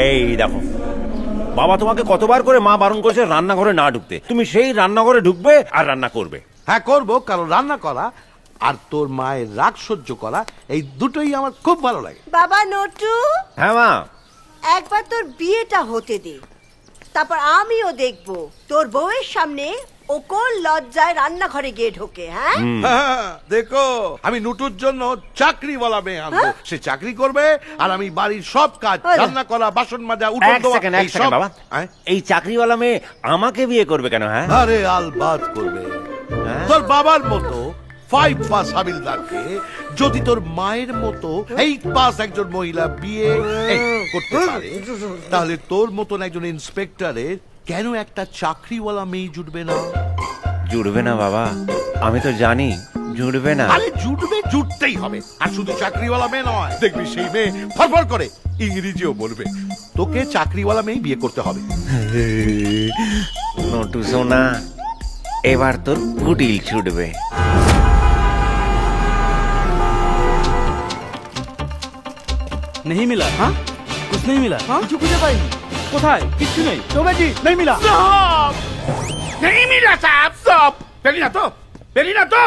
এই দেখো, বাবা তোমাকে কতবার করে মা বারণ করেছে রান্নাঘরে না ঢুকতে, তুমি সেই রান্নাঘরে ঢুকবে আর রান্না করবে। হ্যাঁ করবো, কারণ রান্না করা আর তোর মায়ের রাগ সহ্য করা এই দুটোই আমার খুব ভালো লাগে। বাবা নটু, হ্যাঁ মা। একবার তোর বিয়েটা হতে দে, তারপর আমিও দেখব তোর বউয়ের সামনে ও কোন লজ্জায় রান্নাঘরে গিয়ে ঢোকে। হ্যাঁ হ্যাঁ, দেখো আমি নুটুর জন্য চাকরিওয়ালা মেয়ে আনবো, সে চাকরি করবে আর আমি বাড়ির সব কাজ, রান্না করা, বাসন মাজা, উঠোন এক ধোয়া, সেকেন্ড এই সব। বাবা, এই চাকরিওয়ালা মেয়ে আমাকে বিয়ে করবে কেন? হ্যাঁ আরে আলবাত করবে, তোর বাবার মতো 5 পাস হাবিলদারকে যদি তোর মায়ের মতো 8 পাস একজন মহিলা বিয়ে করতে পারে, তাহলে তোর মতন একজন ইন্সপেক্টরের কেন একটা চাকরিওয়ালা মেয়ে জুটবে না? জুড়বে না বাবা, আমি তো জানি জুড়বে না। আরে জুটবে, জুটতেই হবে। আর শুধু চাকরিওয়ালা মেয়ে নয়, দেখবি সেই মেয়ে ফরফর করে ইংরেজিও বলবে। তোকে চাকরিওয়ালা মেয়ে বিয়ে করতে হবে। নটু সোনা, এবার তোর কুটিল ছুটবে। नहीं मिला। हाँ कुछ नहीं मिला। हाँ कुछ খুঁজে পাইনি। কোথায়? কিচ্ছু নেই। চৌবেজি नहीं मिला। नहीं मिला साहब, सब पेली ना तो